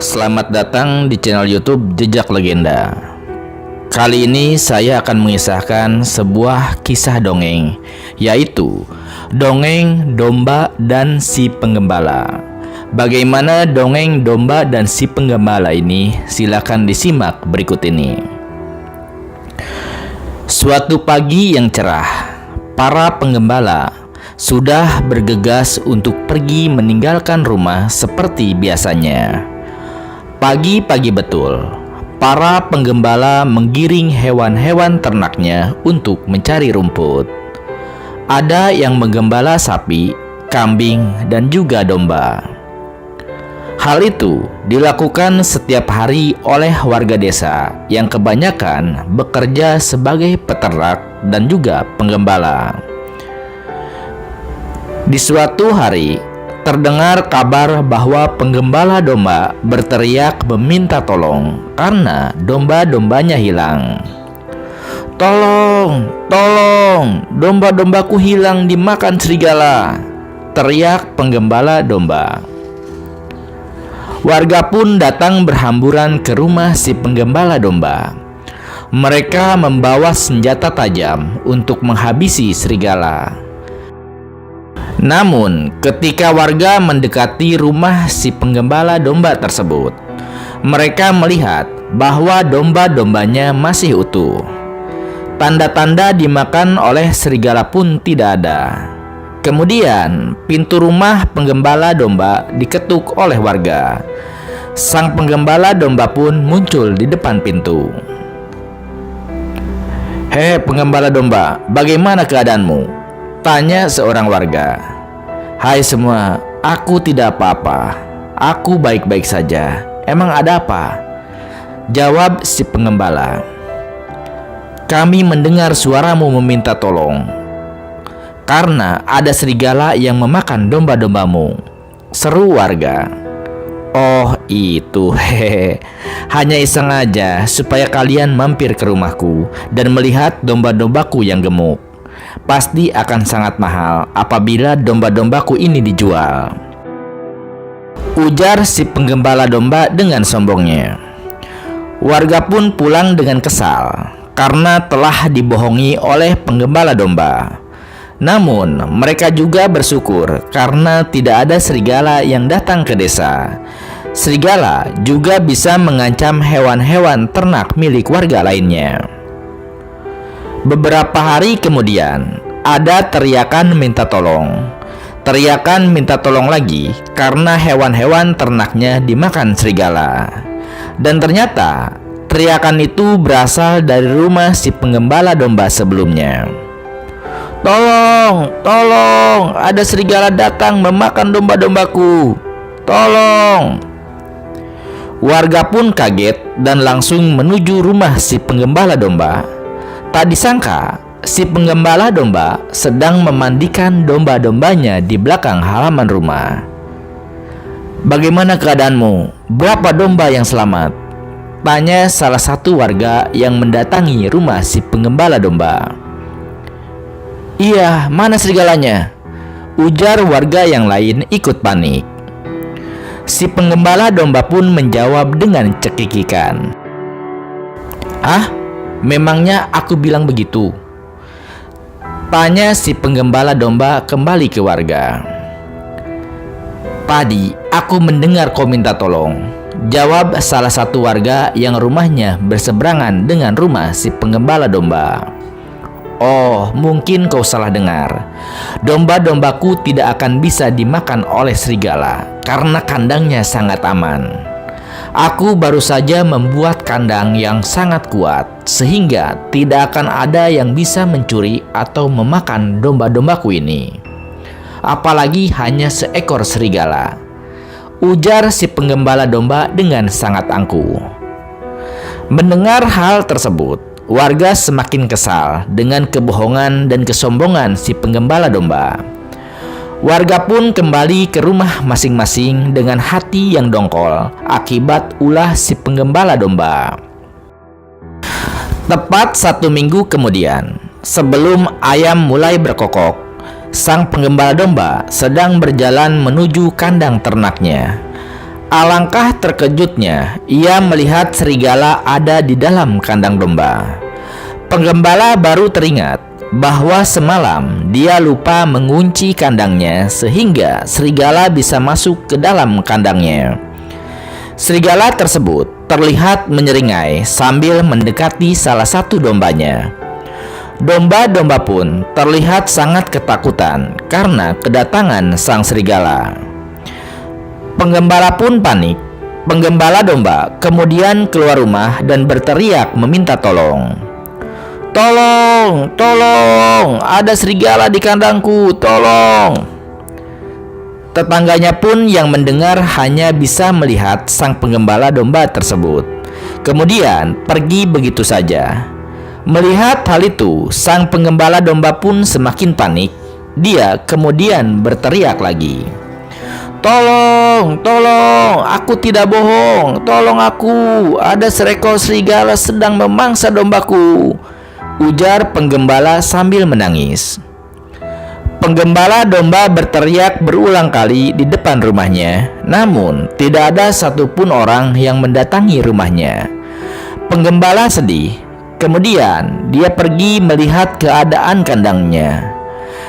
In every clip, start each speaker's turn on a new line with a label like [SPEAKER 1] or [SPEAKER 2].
[SPEAKER 1] Selamat datang di channel YouTube Jejak Legenda. Kali ini saya akan mengisahkan sebuah kisah dongeng, yaitu dongeng domba dan si penggembala. Bagaimana dongeng domba dan si penggembala ini? Silakan disimak berikut ini. Suatu pagi yang cerah, para penggembala sudah bergegas untuk pergi meninggalkan rumah seperti biasanya. Pagi-pagi betul, para penggembala menggiring hewan-hewan ternaknya untuk mencari rumput. Ada yang menggembala sapi, kambing, dan juga domba. Hal itu dilakukan setiap hari oleh warga desa yang kebanyakan bekerja sebagai peternak dan juga penggembala. Di suatu hari, terdengar kabar bahwa penggembala domba berteriak meminta tolong karena domba-dombanya hilang. "Tolong, tolong, domba-dombaku hilang dimakan serigala!" teriak penggembala domba. Warga pun datang berhamburan ke rumah si penggembala domba. Mereka membawa senjata tajam untuk menghabisi serigala. Namun, ketika warga mendekati rumah si penggembala domba tersebut, mereka melihat bahwa domba-dombanya masih utuh. Tanda-tanda dimakan oleh serigala pun tidak ada. Kemudian, pintu rumah penggembala domba diketuk oleh warga. Sang penggembala domba pun muncul di depan pintu. "Hei penggembala domba, bagaimana keadaanmu?" tanya seorang warga. "Hai semua, aku tidak apa-apa. Aku baik-baik saja. Emang ada apa?" jawab si penggembala. "Kami mendengar suaramu meminta tolong karena ada serigala yang memakan domba-dombamu," seru warga. "Oh itu, hehe. Hanya iseng aja supaya kalian mampir ke rumahku dan melihat domba-dombaku yang gemuk. Pasti akan sangat mahal apabila domba-dombaku ini dijual," ujar si penggembala domba dengan sombongnya. Warga pun pulang dengan kesal karena telah dibohongi oleh penggembala domba. Namun mereka juga bersyukur karena tidak ada serigala yang datang ke desa. Serigala juga bisa mengancam hewan-hewan ternak milik warga lainnya. Beberapa hari kemudian, ada teriakan minta tolong. Teriakan minta tolong lagi karena hewan-hewan ternaknya dimakan serigala. Dan ternyata teriakan itu berasal dari rumah si penggembala domba sebelumnya. "Tolong, tolong, ada serigala datang memakan domba-dombaku. Tolong!" Warga pun kaget dan langsung menuju rumah si penggembala domba. Tak disangka, si penggembala domba sedang memandikan domba-dombanya di belakang halaman rumah. "Bagaimana keadaanmu? Berapa domba yang selamat?" tanya salah satu warga yang mendatangi rumah si penggembala domba. "Iya, mana serigalanya?" ujar warga yang lain ikut panik. Si penggembala domba pun menjawab dengan cekikikan. "Ah, memangnya aku bilang begitu?" tanya si penggembala domba kembali ke warga. "Tadi aku mendengar kau minta tolong," jawab salah satu warga yang rumahnya berseberangan dengan rumah si penggembala domba. "Oh, mungkin kau salah dengar. Domba-dombaku tidak akan bisa dimakan oleh serigala karena kandangnya sangat aman. Aku baru saja membuat kandang yang sangat kuat sehingga tidak akan ada yang bisa mencuri atau memakan domba-dombaku ini. Apalagi hanya seekor serigala," ujar si penggembala domba dengan sangat angkuh. Mendengar hal tersebut, warga semakin kesal dengan kebohongan dan kesombongan si penggembala domba. Warga pun kembali ke rumah masing-masing dengan hati yang dongkol akibat ulah si penggembala domba. Tepat 1 minggu kemudian, sebelum ayam mulai berkokok, sang penggembala domba sedang berjalan menuju kandang ternaknya. Alangkah terkejutnya ia melihat serigala ada di dalam kandang domba. Penggembala baru teringat bahwa semalam dia lupa mengunci kandangnya sehingga serigala bisa masuk ke dalam kandangnya. Serigala tersebut terlihat menyeringai sambil mendekati salah satu dombanya. Domba-domba pun terlihat sangat ketakutan karena kedatangan sang serigala. Penggembala pun panik. Penggembala domba kemudian keluar rumah dan berteriak meminta tolong. "Tolong, tolong, ada serigala di kandangku, tolong!" Tetangganya pun yang mendengar hanya bisa melihat sang penggembala domba tersebut. Kemudian pergi begitu saja. Melihat hal itu, sang penggembala domba pun semakin panik. Dia kemudian berteriak lagi. "Tolong, tolong, aku tidak bohong, tolong aku, ada seekor serigala sedang memangsa dombaku," ujar penggembala sambil menangis. Penggembala domba berteriak berulang kali di depan rumahnya, namun tidak ada satupun orang yang mendatangi rumahnya. Penggembala sedih, kemudian dia pergi melihat keadaan kandangnya.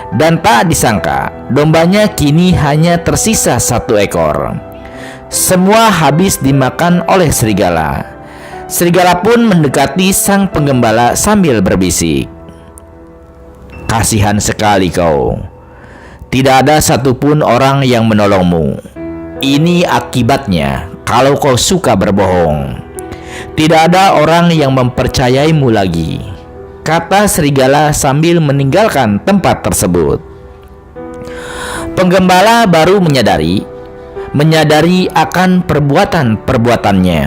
[SPEAKER 1] Dan tak disangka, dombanya kini hanya tersisa 1 ekor. Semua habis dimakan oleh serigala. Serigala pun mendekati sang penggembala sambil berbisik, "Kasihan sekali kau. Tidak ada satupun orang yang menolongmu. Ini akibatnya kalau kau suka berbohong. Tidak ada orang yang mempercayaimu lagi," kata serigala sambil meninggalkan tempat tersebut. Penggembala baru menyadari akan perbuatan-perbuatannya.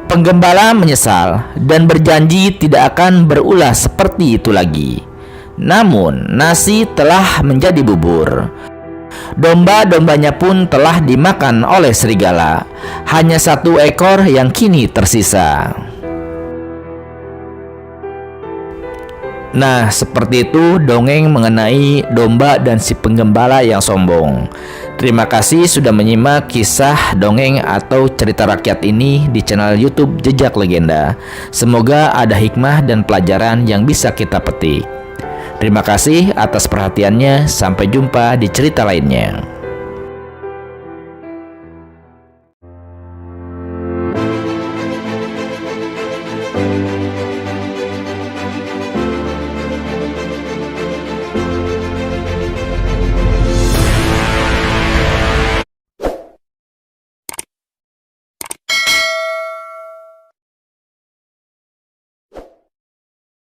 [SPEAKER 1] Penggembala menyesal dan berjanji tidak akan berulah seperti itu lagi. Namun nasi telah menjadi bubur. Domba-dombanya pun telah dimakan oleh serigala. Hanya 1 ekor yang kini tersisa. Nah, seperti itu dongeng mengenai domba dan si penggembala yang sombong. Terima kasih sudah menyimak kisah dongeng atau cerita rakyat ini di channel YouTube Jejak Legenda. Semoga ada hikmah dan pelajaran yang bisa kita petik. Terima kasih atas perhatiannya. Sampai jumpa di cerita lainnya.